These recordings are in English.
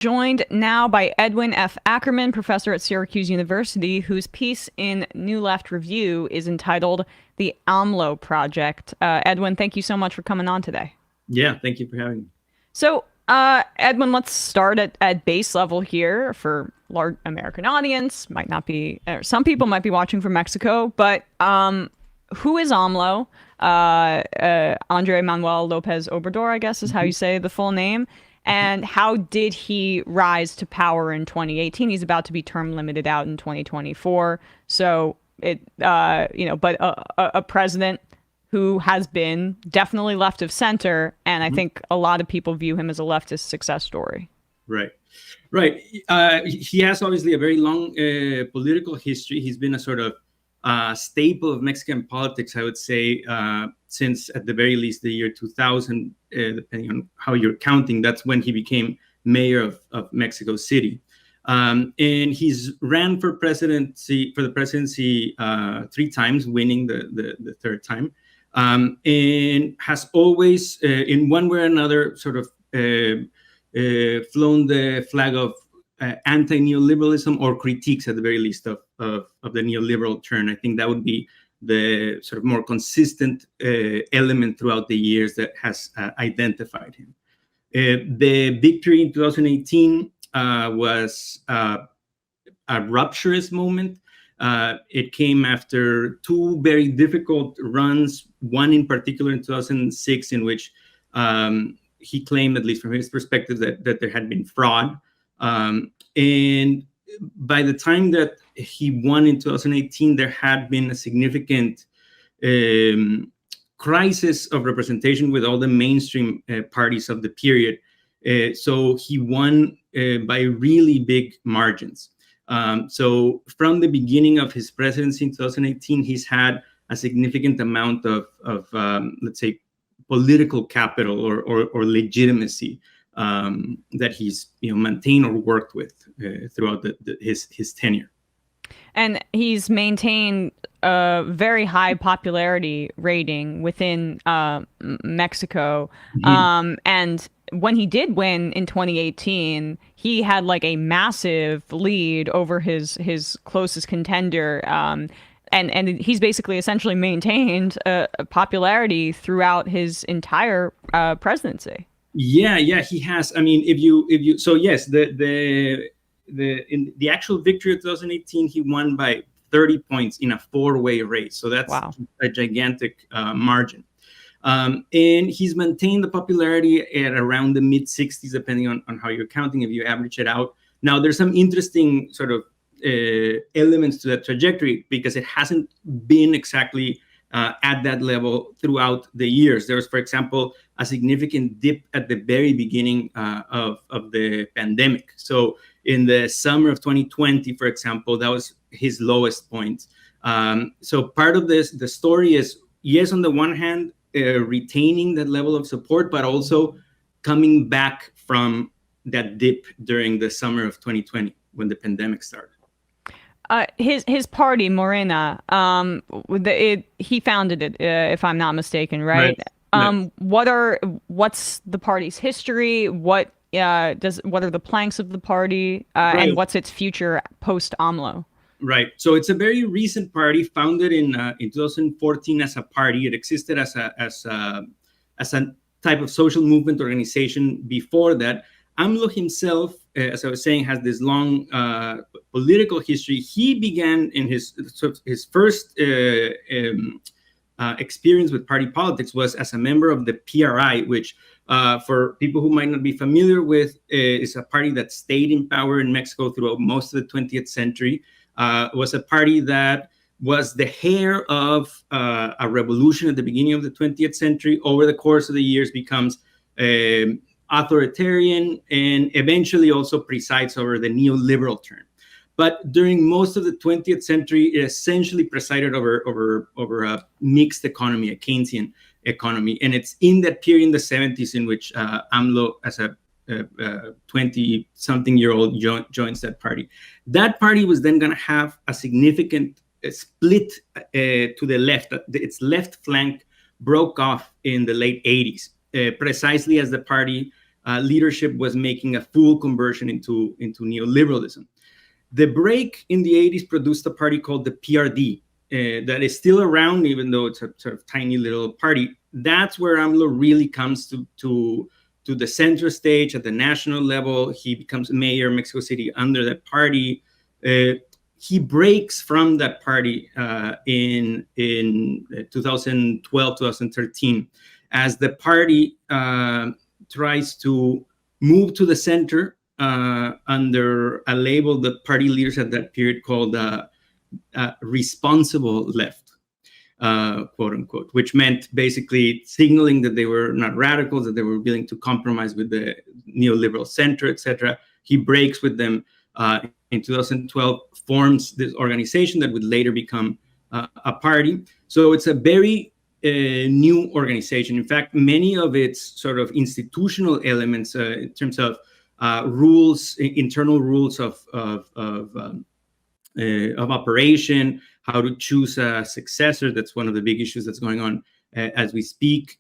Joined now by Edwin F. Ackerman, professor at Syracuse University, whose piece in New Left Review is entitled The Amlo Project. Edwin, thank you so much for coming on today. Yeah, thank you for having me. So, Edwin, let's start at base level here for large American audience. Might not be, some people might be watching from Mexico, but who is Amlo? Andrés Manuel López Obrador, I guess is how you say the full name. And how did he rise to power in 2018? He's about to be term limited out in 2024. So but a president who has been definitely left of center, and I think a lot of people view him as a leftist success story. Right. He has obviously a very long political history. He's been a sort of staple of Mexican politics, I would say, since at the very least the year 2000, depending on how you're counting. That's when he became mayor of Mexico City. And he's ran for the presidency 3 times, winning the third time, and has always, in one way or another, sort of flown the flag of anti-neoliberalism, or critiques at the very least of the neoliberal turn. I think that would be the sort of more consistent element throughout the years that has identified him. The victory in 2018 was a rupturous moment. It came after 2 very difficult runs, one in particular in 2006, in which he claimed, at least from his perspective, that there had been fraud. And by the time that he won in 2018, there had been a significant crisis of representation with all the mainstream parties of the period. So he won by really big margins. So from the beginning of his presidency in 2018, he's had a significant amount of let's say, political capital or legitimacy that he's maintained or worked with throughout his tenure. And he's maintained a very high popularity rating within Mexico. And when he did win in 2018, he had like a massive lead over his closest contender. And he's basically essentially maintained a popularity throughout his entire presidency. Yeah, he has. I mean, if you so yes, in the actual victory of 2018, he won by 30 points in a 4-way race. So that's wow. A gigantic margin. And he's maintained the popularity at around the mid-60s, depending on how you're counting, if you average it out. Now, there's some interesting sort of elements to that trajectory, because it hasn't been exactly at that level throughout the years. There was, for example, a significant dip at the very beginning of the pandemic. So in the summer of 2020, for example, that was his lowest point. So part of the story is, yes, on the one hand, retaining that level of support, but also coming back from that dip during the summer of 2020 when the pandemic started. His party, Morena, he founded it, if I'm not mistaken, right? What's the party's history? What are the planks of the party, and what's its future post AMLO? Right. So it's a very recent party, founded in 2014 as a party. It existed as a type of social movement organization before that. AMLO himself, as I was saying, has this long political history. He began in his first experience with party politics was as a member of the PRI, which for people who might not be familiar with, is a party that stayed in power in Mexico throughout most of the 20th century. Was a party that was the heir of a revolution at the beginning of the 20th century. Over the course of the years, becomes authoritarian, and eventually also presides over the neoliberal turn. But during most of the 20th century, it essentially presided over a mixed economy, a Keynesian economy. And it's in that period in the 70s in which AMLO, as a 20-something-year-old, joins that party. That party was then going to have a significant split to the left. Its left flank broke off in the late 80s, precisely as the party leadership was making a full conversion into neoliberalism. The break in the 80s produced a party called the PRD that is still around, even though it's a sort of tiny little party. That's where AMLO really comes to the center stage at the national level. He becomes mayor of Mexico City under that party. He breaks from that party in 2012, 2013, as the party tries to move to the center under a label that party leaders at that period called responsible left, quote unquote, which meant basically signaling that they were not radicals, that they were willing to compromise with the neoliberal center, etc. He breaks with them in 2012, forms this organization that would later become a party. So it's a very new organization. In fact, many of its sort of institutional elements in terms of rules, internal rules of operation, how to choose a successor. That's one of the big issues that's going on as we speak.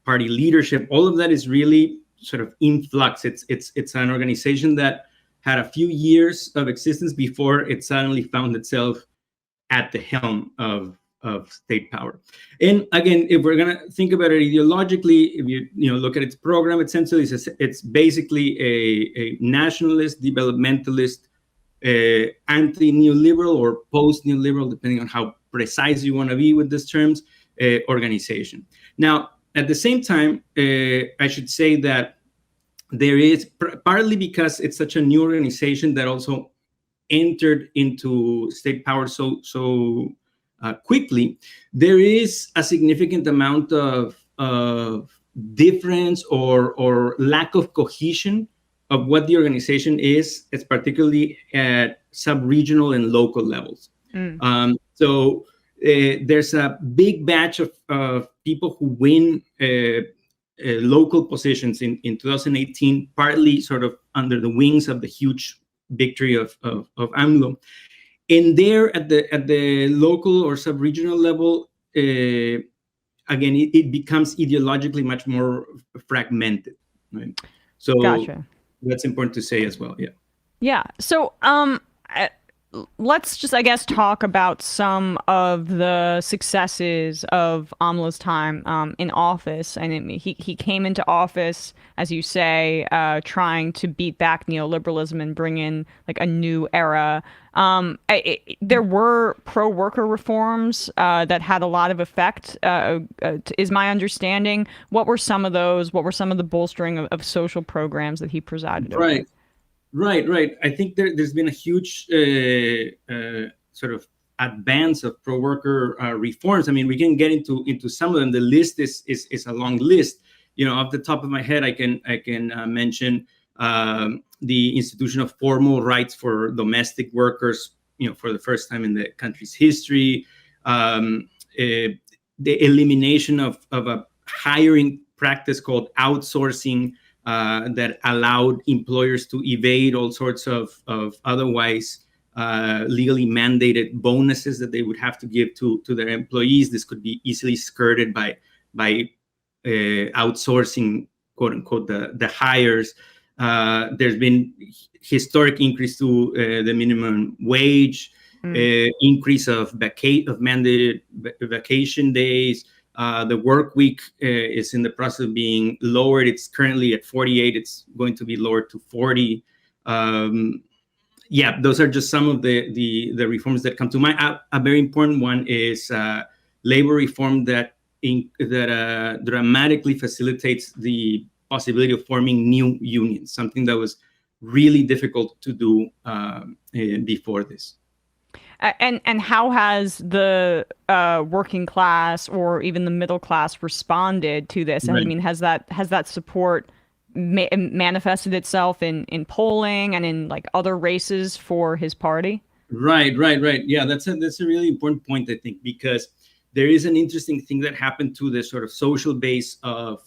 Party leadership, all of that is really sort of in flux. It's an organization that had a few years of existence before it suddenly found itself at the helm of state power. And again, if we're gonna think about it ideologically, if you look at its program, essentially it's basically a nationalist, developmentalist, anti-neoliberal or post-neoliberal, depending on how precise you want to be with these terms, organization. Now, at the same time, I should say that there is, partly because it's such a new organization that also entered into state power so quickly, there is a significant amount of difference or lack of cohesion of what the organization is. It's particularly at sub-regional and local levels. So there's a big batch of people who win local positions in 2018, partly sort of under the wings of the huge victory of AMLO. And there at the local or sub-regional level, again, it becomes ideologically much more fragmented, right? So Gotcha. That's important to say as well. Yeah. Yeah. So let's just, I guess, talk about some of the successes of AMLO's time in office. And he came into office, as you say, trying to beat back neoliberalism and bring in like a new era. There were pro-worker reforms that had a lot of effect, is my understanding. What were some of those? What were some of the bolstering of social programs that he presided over? Right. I think there's been a huge sort of advance of pro-worker reforms. I mean, we can get into some of them. The list is a long list. Off the top of my head, I can mention the institution of formal rights for domestic workers, for the first time in the country's history. The elimination of a hiring practice called outsourcing, that allowed employers to evade all sorts of otherwise legally mandated bonuses that they would have to give to their employees. This could be easily skirted by outsourcing, quote unquote, the hires. There's been historic increase to the minimum wage, increase of mandated vacation days. The work week is in the process of being lowered. It's currently at 48. It's going to be lowered to 40. Those are just some of the reforms that come to mind. A very important one is labor reform that dramatically facilitates the possibility of forming new unions, something that was really difficult to do before this. And how has the working class or even the middle class responded to this? Right. I mean, has that support manifested itself in polling and in like other races for his party? Right. Yeah, that's a really important point, I think, because there is an interesting thing that happened to the sort of social base of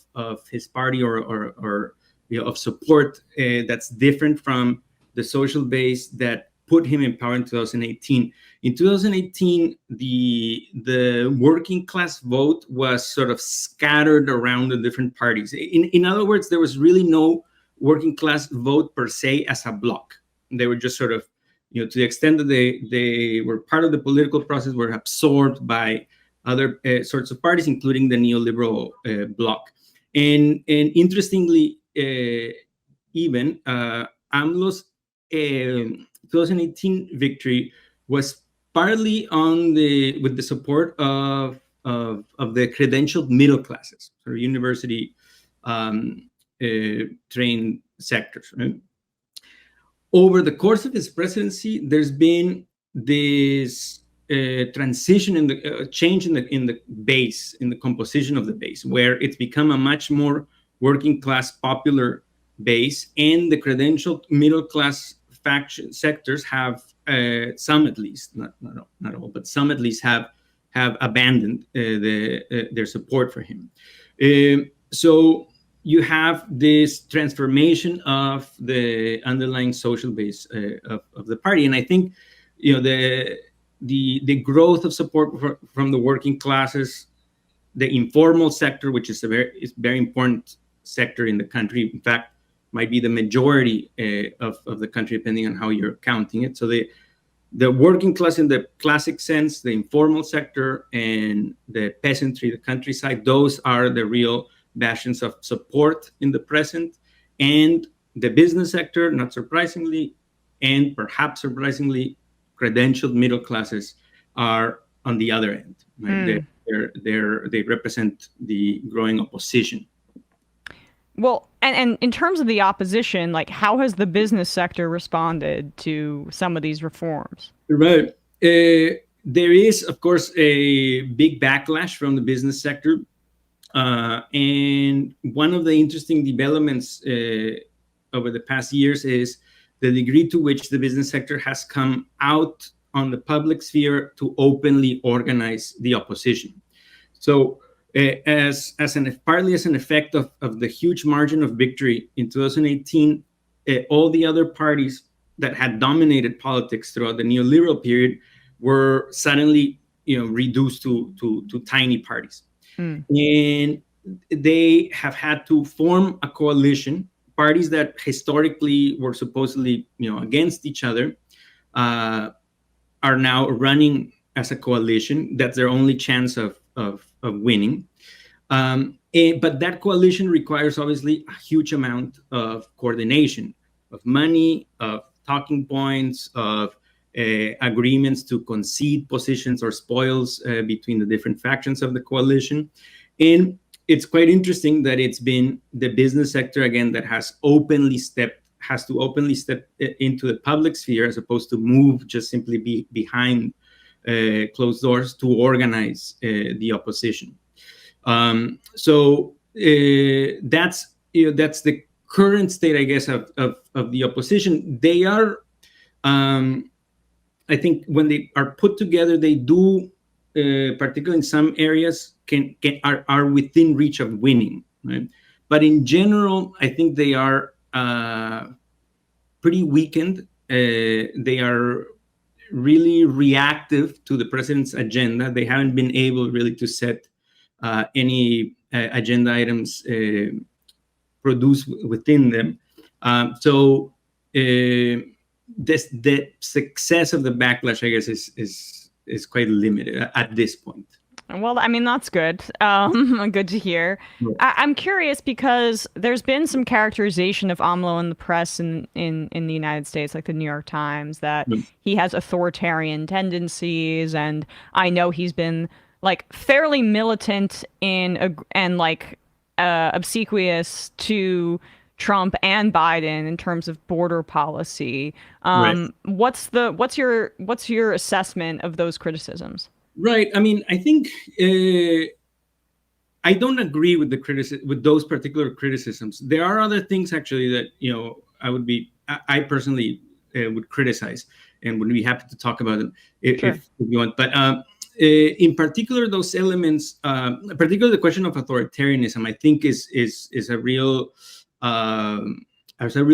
his party or of support that's different from the social base that put him in power in 2018. In 2018, the working class vote was sort of scattered around the different parties. In other words, there was really no working class vote per se as a bloc. They were just sort of, to the extent that they were part of the political process, were absorbed by other sorts of parties, including the neoliberal bloc. And interestingly, even AMLO's 2018 victory was partly with the support of the credentialed middle classes, sort of university trained sectors. Right? Over the course of his presidency, there's been this transition in the change in the base, in the composition of the base, where it's become a much more working class popular base, and the credentialed middle class faction sectors have some, at least, not all, but some at least have abandoned their support for him. So you have this transformation of the underlying social base of the party, and I think the growth of support from the working classes, the informal sector, which is a very important sector in the country, in fact, might be the majority of the country, depending on how you're counting it. So the working class in the classic sense, the informal sector, and the peasantry, the countryside, those are the real bastions of support in the present. And the business sector, not surprisingly, and perhaps surprisingly, credentialed middle classes are on the other end. Right? They represent the growing opposition. Well, and in terms of the opposition, like, how has the business sector responded to some of these reforms? Right. There is, of course, a big backlash from the business sector. And one of the interesting developments over the past years is the degree to which the business sector has come out on the public sphere to openly organize the opposition. So partly as an effect of the huge margin of victory in 2018, all the other parties that had dominated politics throughout the neoliberal period were suddenly, reduced to tiny parties. And they have had to form a coalition. Parties that historically were supposedly, against each other, are now running as a coalition. That's their only chance of winning. But that coalition requires, obviously, a huge amount of coordination, of money, of talking points, of agreements to concede positions or spoils between the different factions of the coalition. And it's quite interesting that it's been the business sector, again, that has to openly step into the public sphere, as opposed to move just simply behind closed doors to organize the opposition. So that's the current state, I guess, of the opposition. They are, I think, when they are put together, they do, particularly in some areas, are within reach of winning. Right? But in general, I think they are pretty weakened. They are really reactive to the president's agenda. They haven't been able really to set any agenda items produced within them. So the success of the backlash, I guess, is quite limited at this point. Well, I mean, that's good. Good to hear. Yeah. I'm curious because there's been some characterization of AMLO in the press in the United States, like the New York Times, that he has authoritarian tendencies, and I know he's been like fairly militant and obsequious to Trump and Biden in terms of border policy. Right. What's your assessment of those criticisms? Right. I mean, I think I don't agree with with those particular criticisms. There are other things actually that I personally would criticize and would be happy to talk about them if you want. But in particular, those elements, particularly the question of authoritarianism, I think is a real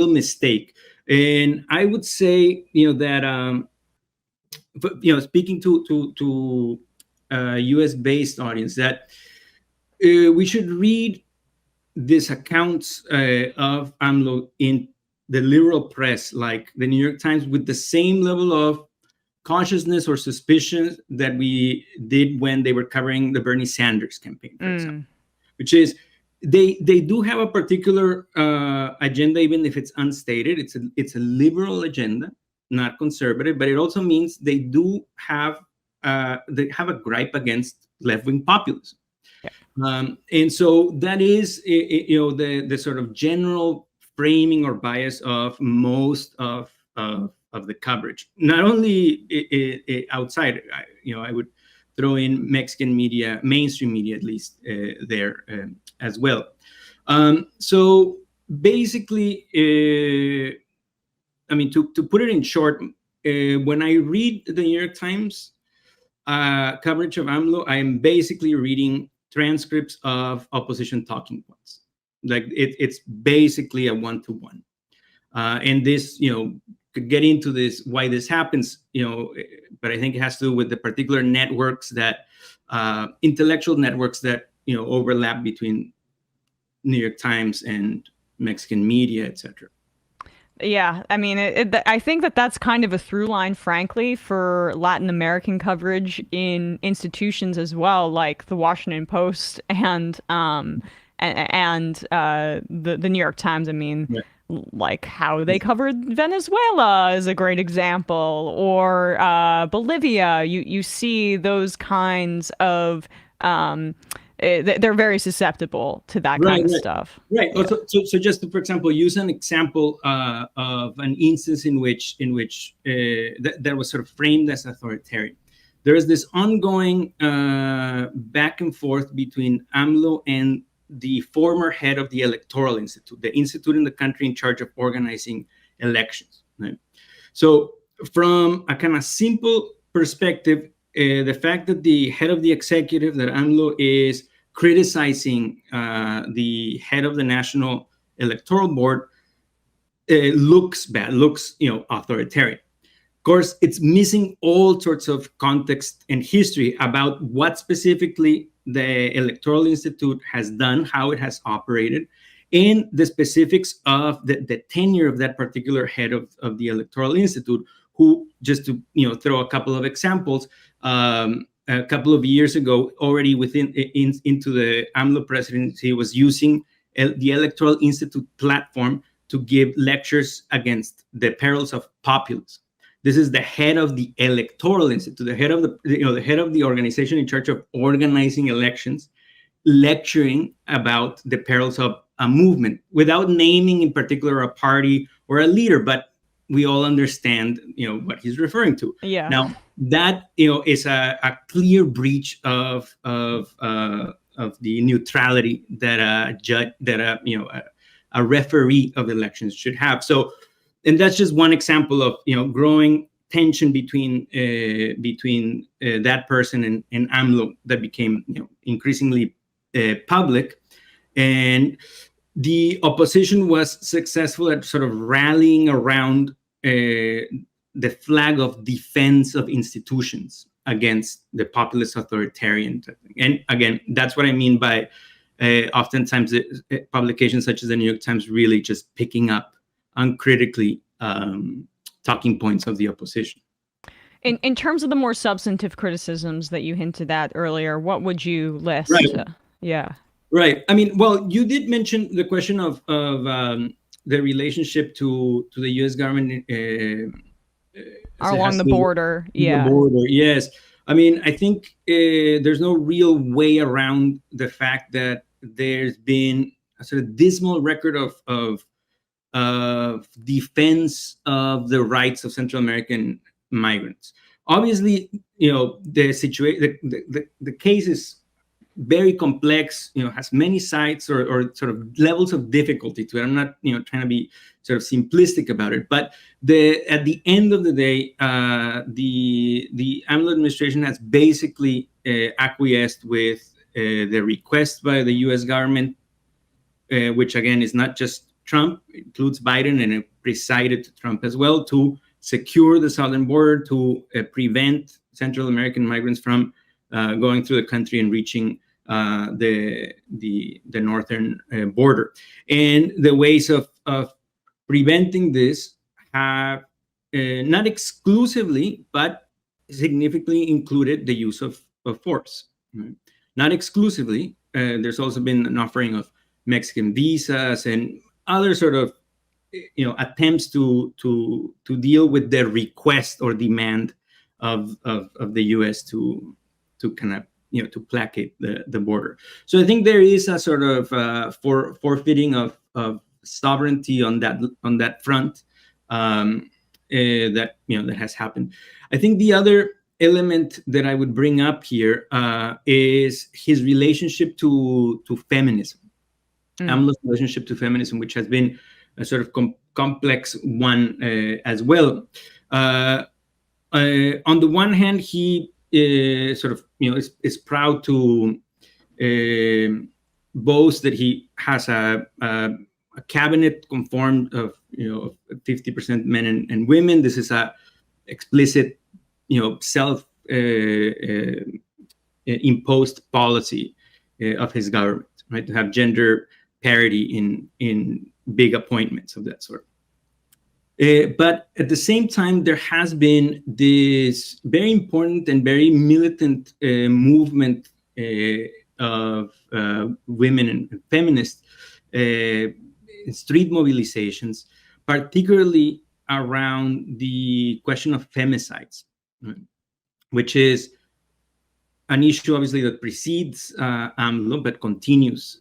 mistake. And I would say, that, speaking to U.S.-based audience, that we should read these accounts of AMLO in the liberal press, like the New York Times, with the same level of consciousness or suspicion that we did when they were covering the Bernie Sanders campaign, for example, which is they do have a particular agenda, even if it's unstated. It's a liberal agenda, not conservative, but it also means they do have a gripe against left-wing populism. And so that is, the sort of general framing or bias of most of the coverage. Not only outside, I would throw in Mexican media, mainstream media at least, there as well. So basically, to put it in short, when I read the New York Times coverage of AMLO, I am basically reading transcripts of opposition talking points. Like it's basically a one-to-one. And this, could get into this, why this happens, but I think it has to do with the particular networks that, intellectual networks that, overlap between New York Times and Mexican media, etc. Yeah, I mean, I think that's kind of a through line, frankly, for Latin American coverage in institutions as well, like the Washington Post and the New York Times. I mean, Yeah. like how they covered Venezuela is a great example, or Bolivia. You see those kinds of they're very susceptible to that kind of stuff. Right. Yeah. So just to, for example, use an example of an instance in which that was sort of framed as authoritarian. There is this ongoing back and forth between AMLO and the former head of the Electoral Institute, the institute in the country in charge of organizing elections. Right? So from a kind of simple perspective, the fact that the head of the executive, that AMLO, is criticizing the head of the National Electoral Board looks bad, looks authoritarian. Of course, it's missing all sorts of context and history about what specifically the Electoral Institute has done, how it has operated, and the specifics of the tenure of that particular head of the Electoral Institute, who, just to throw a couple of examples, a couple of years ago, already into the AMLO presidency, was using the Electoral Institute platform to give lectures against the perils of populism. This is the head of the Electoral Institute, the head of the head of the organization in charge of organizing elections, lecturing about the perils of a movement, without naming in particular a party or a leader, but we all understand, what he's referring to. Yeah. Now that is a clear breach of the neutrality that a judge, that a referee of elections should have. So, and that's just one example of growing tension between that person and AMLO that became increasingly public, and the opposition was successful at sort of rallying around the flag of defense of institutions against the populist authoritarian. And again, that's what I mean by oftentimes publications such as the New York Times really just picking up uncritically talking points of the opposition. In terms of the more substantive criticisms that you hinted at earlier, what would you list? Right. Yeah. Right. I mean, well, you did mention the question of the relationship to the U.S. government along the border. Yeah. The border, yes. I mean, I think there's no real way around the fact that there's been a sort of dismal record of defense of the rights of Central American migrants. Obviously, the situation, the case is very complex, has many sides or sort of levels of difficulty to it. I'm not, trying to be sort of simplistic about it, but at the end of the day, the AMLO administration has basically acquiesced with the request by the U.S. government, which again is not just Trump, includes Biden, and it presided Trump as well, to secure the southern border, to prevent Central American migrants from going through the country and reaching the northern border. And the ways of preventing this have not exclusively, but significantly included the use of force. Right? Not exclusively. There's also been an offering of Mexican visas and other sort of attempts to deal with the request or demand of the U.S. to kind of to placate the border. So I think there is a sort of forfeiting of sovereignty on that front that that has happened. I think the other element that I would bring up here is his relationship to feminism. Amlo's relationship to feminism, which has been a sort of complex one as well. On the one hand, he sort of is proud to boast that he has a cabinet conformed of 50% men and women. This is a explicit self imposed policy of his government, right? To have gender parity in big appointments of that sort. But at the same time, there has been this very important and very militant movement of women and feminists, street mobilizations, particularly around the question of femicides, right? Which is an issue, obviously, that precedes AMLO, but continues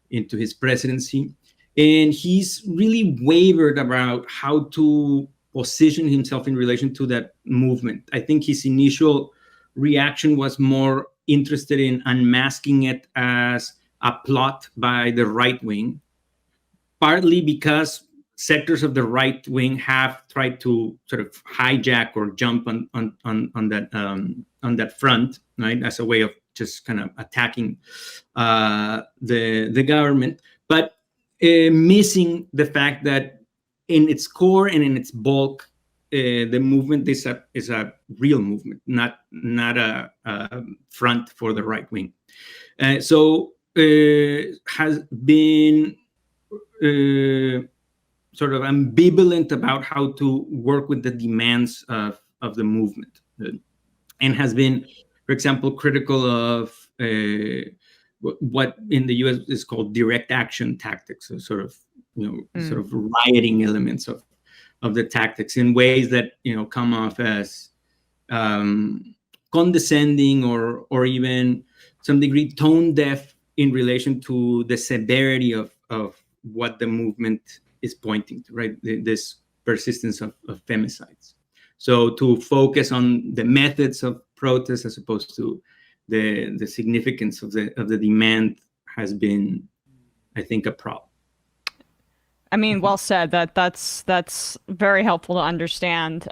into his presidency. And he's really wavered about how to position himself in relation to that movement. I think his initial reaction was more interested in unmasking it as a plot by the right wing, partly because sectors of the right wing have tried to sort of hijack or jump on that front, right, as a way of just kind of attacking the government, but missing the fact that in its core and in its bulk, the movement is a real movement, not a front for the right wing. So has been sort of ambivalent about how to work with the demands of the movement, and has been, for example, critical of what in the U.S. is called direct action tactics, so sort of sort of rioting elements of the tactics in ways that come off as condescending or even some degree tone deaf in relation to the severity of what the movement is pointing to, right? This persistence of femicides. So to focus on the methods of protest as opposed to the significance of the demand has been, I think, a problem. I mean, well said. That's very helpful to understand.